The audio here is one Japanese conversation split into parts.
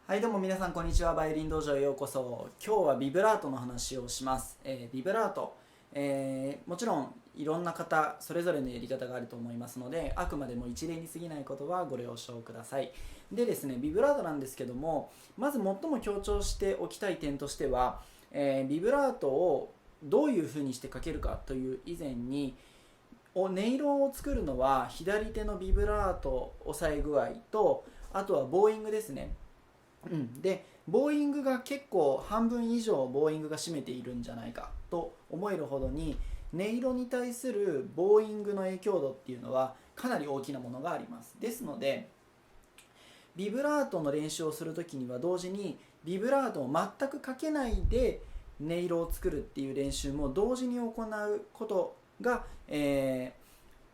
はい、どうも皆さんこんにちは。バイオリン道場へようこそ。今日はビブラートの話をします。ビブラート、もちろんいろんな方それぞれのやり方があると思いますので、あくまでも一例に過ぎないことはご了承ください。でですね、ビブラートなんですけども、まず最も強調しておきたい点としては、ビブラートをどういう風にしてかけるかという以前に、音色を作るのは左手のビブラート押さえ具合と、あとはボーイングですね。でボーイングが結構半分以上ボーイングが占めているんじゃないかと思えるほどに、音色に対するボーイングの影響度っていうのはかなり大きなものがあります。ですのでビブラートの練習をするときには同時にビブラートを全くかけないで音色を作るっていう練習も同時に行うことが、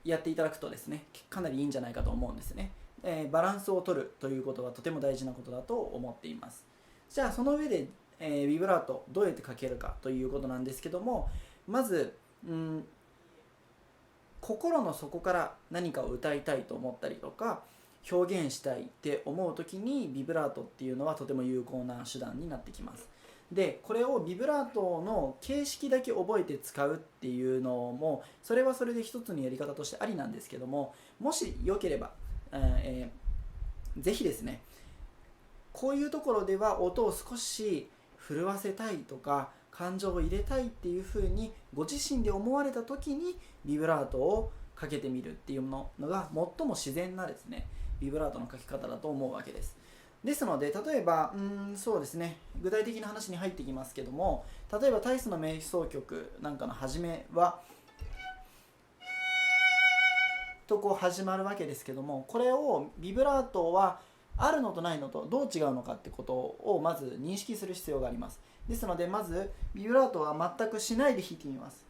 やっていただくとですね、かなりいいんじゃないかと思うんですね。バランスを取るということはとても大事なことだと思っています。じゃあその上で、ビブラートどうやってかけるかということなんですけども、まず、心の底から何かを歌いたいと思ったりとか表現したいって思う時にビブラートっていうのはとても有効な手段になってきます。でこれをビブラートの形式だけ覚えて使うっていうのもそれはそれで一つのやり方としてありなんですけども、もしよければ、ぜひですね、こういうところでは音を少し震わせたいとか感情を入れたいっていう風にご自身で思われた時にビブラートをかけてみるっていうのが最も自然なですね、ビブラートのかけ方だと思うわけです。ですので例えばそうですね、具体的な話に入ってきますけども、例えばタイスの瞑想曲なんかの始めはとこう始まるわけですけども、これをビブラートはあるのとないのとどう違うのかってことをまず認識する必要があります。ですのでまずビブラートは全くしないで弾いてみます。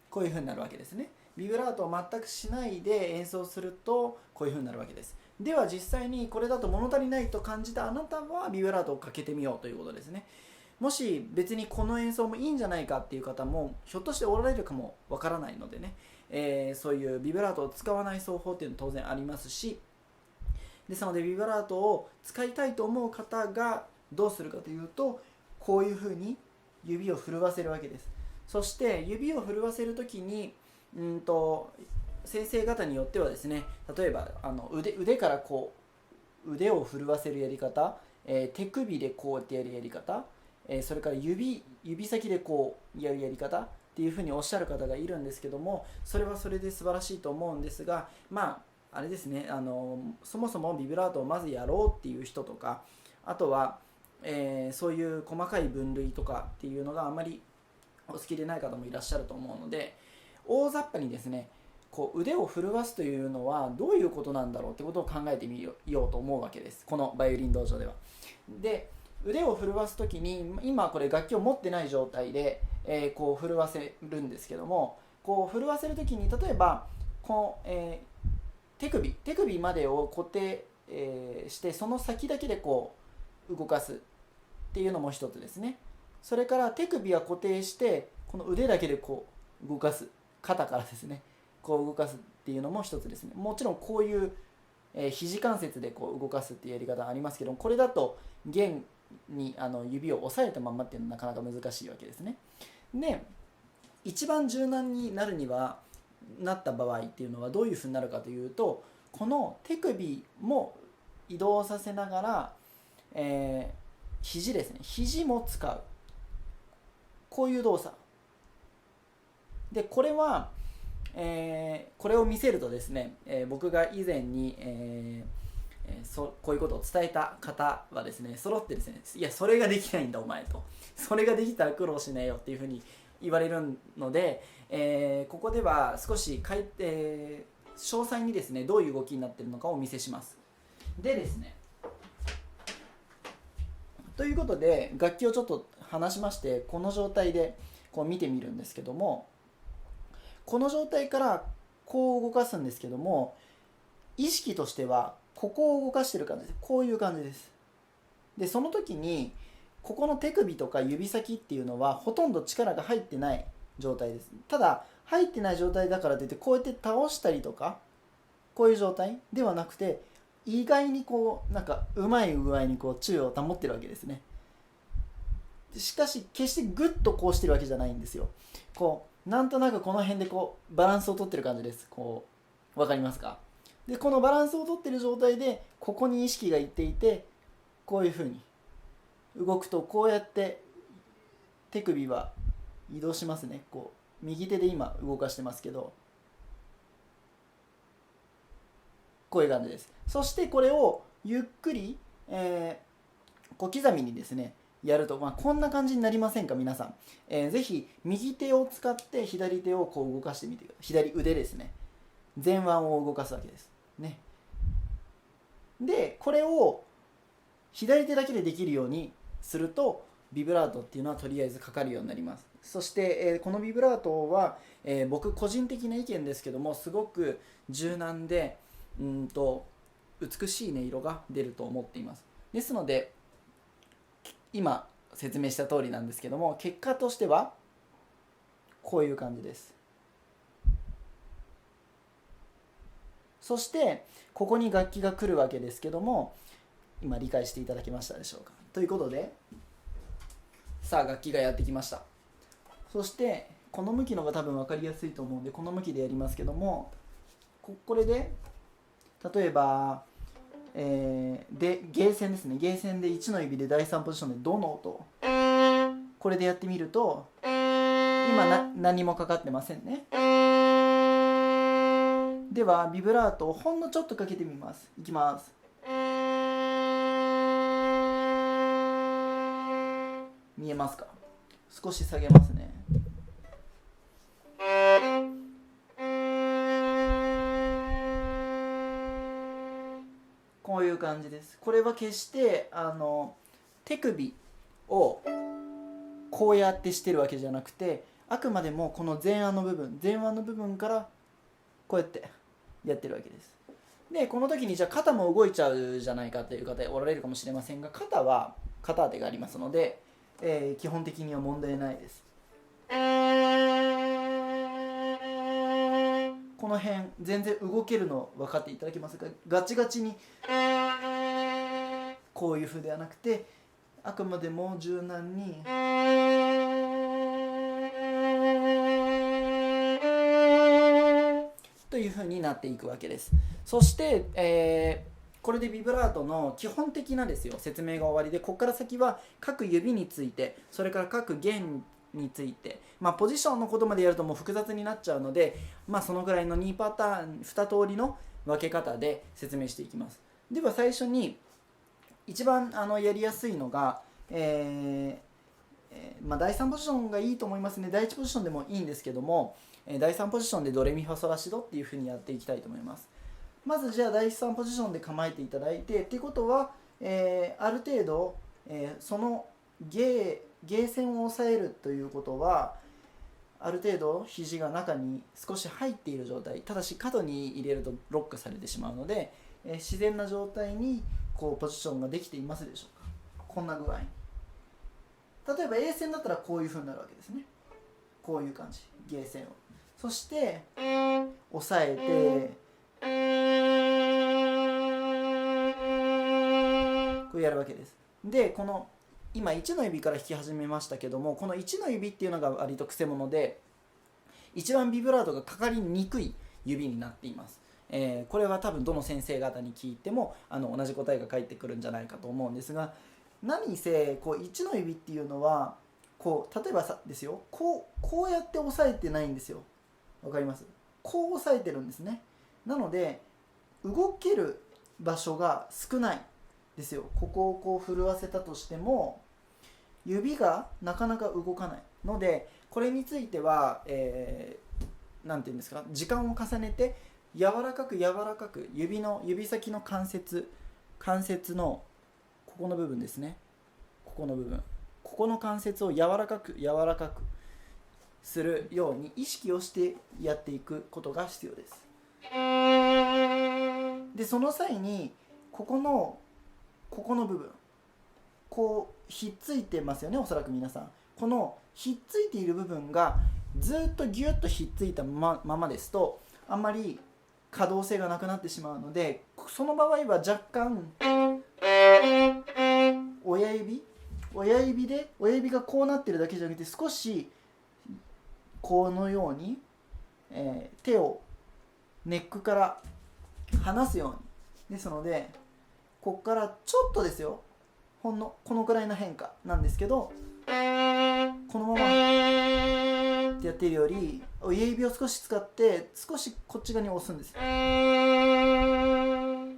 こういう風になるわけですね。ビブラートを全くしないで演奏するとこういう風になるわけです。では実際にこれだと物足りないと感じたあなたはビブラートをかけてみようということですね。もし別にこの演奏もいいんじゃないかっていう方もひょっとしておられるかもわからないのでね、そういうビブラートを使わない奏法っていうのは当然ありますし、ですのでビブラートを使いたいと思う方がどうするかというと、こういうふうに指を震わせるわけです。そして指を震わせるときに先生方によってはですね、例えば腕からこう腕を震わせるやり方、手首でこうやってやるやり方、それから指先でこうやるやり方っていうふうにおっしゃる方がいるんですけども、それはそれで素晴らしいと思うんですが、あれですね、そもそもビブラートをまずやろうっていう人とか、あとは、そういう細かい分類とかっていうのがあまりお好きでない方もいらっしゃると思うので、大雑把にですね、こう腕を震わすというのはどういうことなんだろうってことを考えてみようと思うわけです、このバイオリン道場では。で腕を震わす時に今これ楽器を持ってない状態で、こう震わせるんですけども、こう震わせる時に例えばこの、手首までを固定、してその先だけでこう動かすっていうのも一つですね。それから手首は固定してこの腕だけでこう動かす、肩からですねこう動かすっていうのも一つですね。もちろんこういう、肘関節でこう動かすっていうやり方ありますけども、これだと弦に指を押さえたままっていうのはなかなか難しいわけですね。で一番柔軟になるにはなった場合っていうのはどういうふうになるかというと、この手首も移動させながら、肘ですね、肘も使う、こういう動作で、これは、これを見せるとですね、僕が以前に、こういうことを伝えた方はですね、揃ってですね、いやそれができないんだお前と、それができたら苦労しねえよっていうふうに言われるので、ここでは少し詳細にですねどういう動きになっているのかをお見せします。でですね、ということで楽器をちょっと離しまして、この状態でこう見てみるんですけども、この状態からこう動かすんですけども、意識としてはここを動かしてる感じです。こういう感じです。でその時にここの手首とか指先っていうのはほとんど力が入ってない状態です。ただ入ってない状態だからといってこうやって倒したりとかこういう状態ではなくて、意外にこうなんかうまい具合にこう宙を保ってるわけですね。しかし決してグッとこうしてるわけじゃないんですよ。こうなんとなくこの辺でこうバランスをとってる感じです。こう分かりますか？でこのバランスをとってる状態でここに意識がいっていて、こういうふうに動くとこうやって手首は移動しますね。こう右手で今動かしてますけど、こういう感じです。そしてこれをゆっくり、小刻みにですねやると、こんな感じになりませんか皆さん。ぜひ右手を使って左手をこう動かしてみてください。左腕ですね。前腕を動かすわけですね。でこれを左手だけでできるようにするとビブラートっていうのはとりあえずかかるようになります。そして、このビブラートは、僕個人的な意見ですけどもすごく柔軟で美しい音色が出ると思っています。ですので今説明した通りなんですけども、結果としてはこういう感じです。そしてここに楽器が来るわけですけども、今理解していただけましたでしょうか。ということでさあ楽器がやってきました。そしてこの向きのが多分分かりやすいと思うんでこの向きでやりますけども、これで例えば、でゲーセンですね。ゲーセンで1の指で第3ポジションでドの音、これでやってみると今何もかかってませんね。ではビブラートをほんのちょっとかけてみます。いきます。見えますか？少し下げますね。こういう感じです。これは決して手首をこうやってしてるわけじゃなくて、あくまでもこの前腕の部分からこうやってやってるわけです。でこの時にじゃあ肩も動いちゃうじゃないかという方おられるかもしれませんが、肩は肩当てがありますので、基本的には問題ないです。この辺全然動けるの分かっていただけますか？ガチガチにこういう風ではなくて、あくまでも柔軟にという風になっていくわけです。そして、これでビブラートの基本的なですよ説明が終わりで、ここから先は各指について、それから各弦について、ポジションのことまでやるともう複雑になっちゃうので、そのぐらいの2パターン2通りの分け方で説明していきます。では最初に一番やりやすいのが、第3ポジションがいいと思いますね。第1ポジションでもいいんですけども、第3ポジションでドレミファソラシドっていう風にやっていきたいと思います。まずじゃあ第3ポジションで構えていただいて、っていうことは、ある程度、そのゲー線を押さえるということはある程度肘が中に少し入っている状態、ただし角に入れるとロックされてしまうので、自然な状態にこうポジションができていますでしょうか。こんな具合に、例えば A 線だったらこういう風になるわけですね。こういう感じ、ゲー線をそして押さえてこうやるわけです。でこの今1の指から弾き始めましたけども、この1の指っていうのが割とくせ者で一番ビブラートがかかりにくい指になっています。これは多分どの先生方に聞いても同じ答えが返ってくるんじゃないかと思うんですが、何せこう1の指っていうのはこう例えばですよ、こうやって押さえてないんですよ。わかります？こう押さえてるんですね。なので動ける場所が少ないですよ。ここをこう震わせたとしても指がなかなか動かないので、これについてはなんていうんですか、時間を重ねて柔らかく指先の関節のここの部分ですね、ここの関節を柔らかくするように意識をしてやっていくことが必要です。でその際にここの部分こうひっついてますよね、おそらく皆さん。このひっついている部分がずっとギュッとひっついたままですと、あんまり可動性がなくなってしまうので、その場合は若干親指がこうなってるだけじゃなくて、少しこのように、手をネックから離すように。ですので、ここからちょっとですよ、ほんのこのくらいの変化なんですけど、このままってやっているより、親指を少し使って少しこっち側に押すんですよ。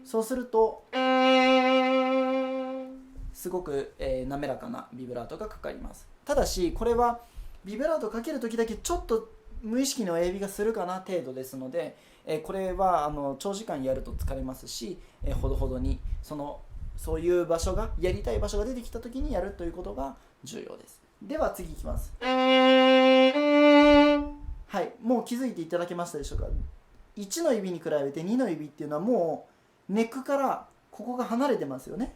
そうするとすごく、滑らかなビブラートがかかります。ただしこれはビブラートかけるときだけちょっと無意識の親指がするかな程度ですので、これは長時間やると疲れますし、ほどほどにそういう場所がやりたい場所が出てきたときにやるということが重要です。では次いきます。はい、もう気づいていただけましたでしょうか。1の指に比べて2の指っていうのはもうネックからここが離れてますよね。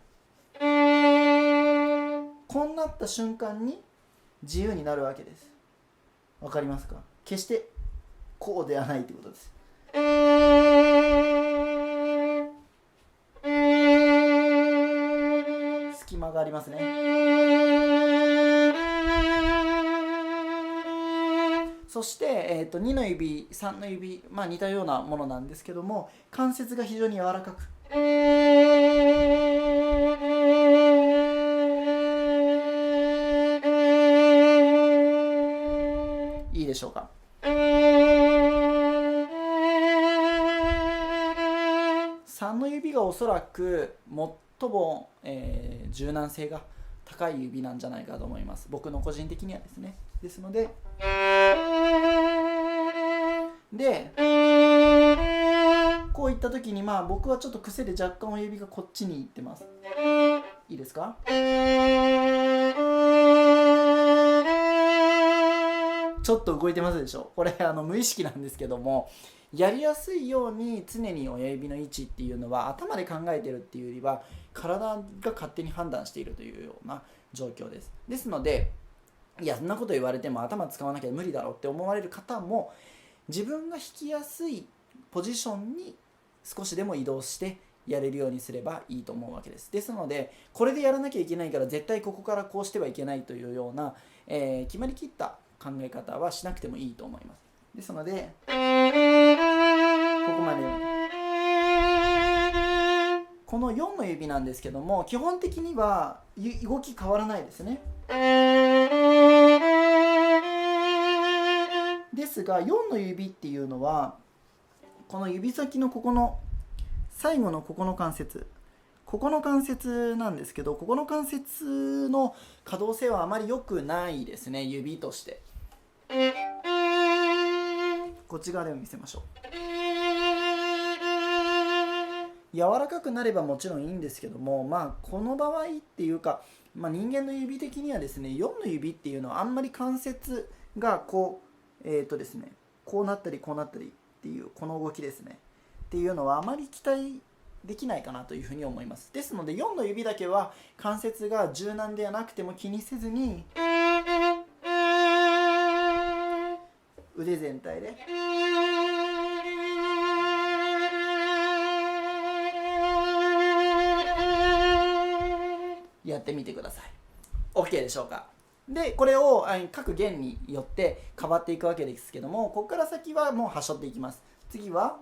こうなった瞬間に自由になるわけです。わかりますか？決してこうではないということです。隙間がありますね。そして、2の指、3の指、似たようなものなんですけども、関節が非常に柔らかく、いいでしょうか。3の指がおそらく最も、柔軟性が高い指なんじゃないかと思います。僕の個人的にはですね。ですので、こういった時に僕はちょっと癖で若干親指がこっちにいってます。いいですか？ちょっと動いてますでしょ。これ無意識なんですけども、やりやすいように常に親指の位置っていうのは頭で考えてるっていうよりは体が勝手に判断しているというような状況です。ですので、いやそんなこと言われても頭使わなきゃ無理だろうって思われる方も、自分が弾きやすいポジションに少しでも移動してやれるようにすればいいと思うわけです。ですので、これでやらなきゃいけないから絶対ここからこうしてはいけないというような、決まりきった考え方はしなくてもいいと思います。ですので、ここまでこの4の指なんですけども、基本的には動き変わらないですね。ですが4の指っていうのは、この指先のここの最後のここの関節なんですけど、ここの関節の可動性はあまり良くないですね、指として。こっち側でも見せましょう。柔らかくなればもちろんいいんですけども、この場合っていうか、人間の指的にはですね、4の指っていうのはあんまり関節がこうですね、こうなったりこうなったりっていうこの動きですねっていうのはあまり期待できないかなというふうに思います。ですので4の指だけは関節が柔軟ではなくても気にせずに腕全体でやってみてください。 OK でしょうか。でこれを各弦によって変わっていくわけですけども、ここから先はもうはしょっていきます。次は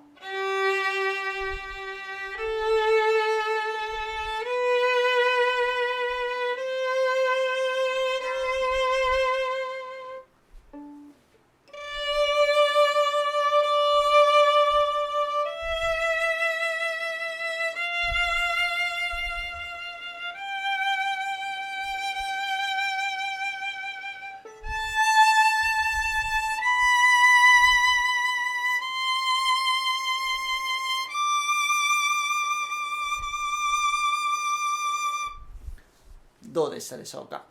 どうでしたでしょうか。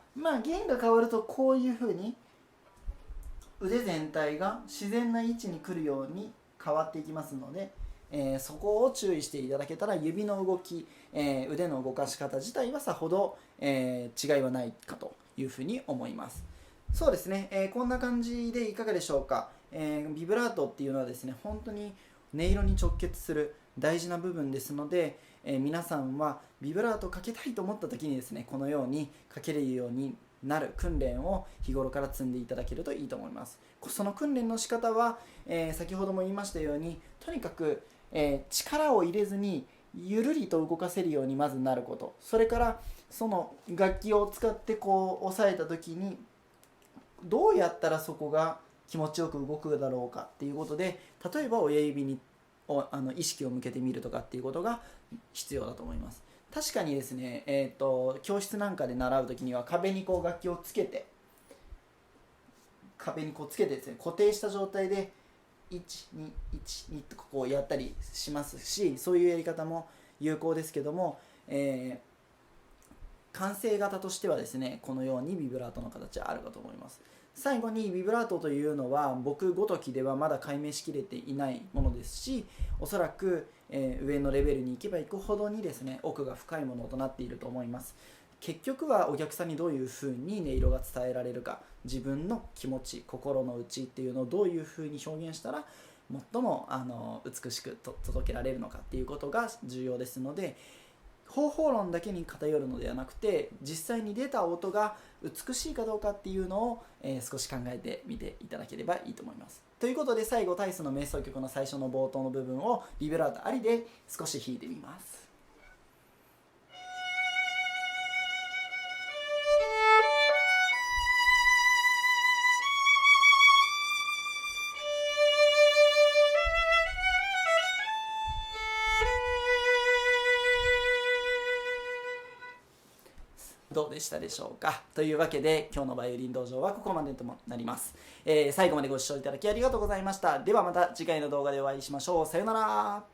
弦が変わるとこういうふうに腕全体が自然な位置に来るように変わっていきますので、そこを注意していただけたら指の動き、腕の動かし方自体はさほど、違いはないかというふうに思います。そうですね、こんな感じでいかがでしょうか。ビブラートっていうのはですね、本当に音色に直結する大事な部分ですので、皆さんはビブラートをかけたいと思った時にですね、このようにかけるようになる訓練を日頃から積んでいただけるといいと思います。その訓練の仕方は、先ほども言いましたように、とにかく、力を入れずにゆるりと動かせるようにまずなること、それからその楽器を使ってこう押さえた時にどうやったらそこが気持ちよく動くだろうかっていうことで、例えば親指に意識を向けてみるとかっていうことが必要だと思います。確かにですね、教室なんかで習う時には壁にこう楽器をつけてですね、固定した状態で1,2,1,2とこうやったりしますし、そういうやり方も有効ですけども、完成型としてはですね、このようにビブラートの形はあるかと思います。最後にビブラートというのは僕ごときではまだ解明しきれていないものですし、おそらく、上のレベルに行けば行くほどにですね、奥が深いものとなっていると思います。結局はお客さんにどういうふうに音色が伝えられるか、自分の気持ち、心の内っていうのをどういうふうに表現したら最も美しく届けられるのかっていうことが重要ですので、方法論だけに偏るのではなくて、実際に出た音が美しいかどうかっていうのを、少し考えてみていただければいいと思います。ということで、最後タイスの瞑想曲の最初の冒頭の部分をビブラートありで少し弾いてみます。どうでしたでしょうか。というわけで今日のバイオリン道場はここまでとなります。最後までご視聴いただきありがとうございました。ではまた次回の動画でお会いしましょう。さようなら。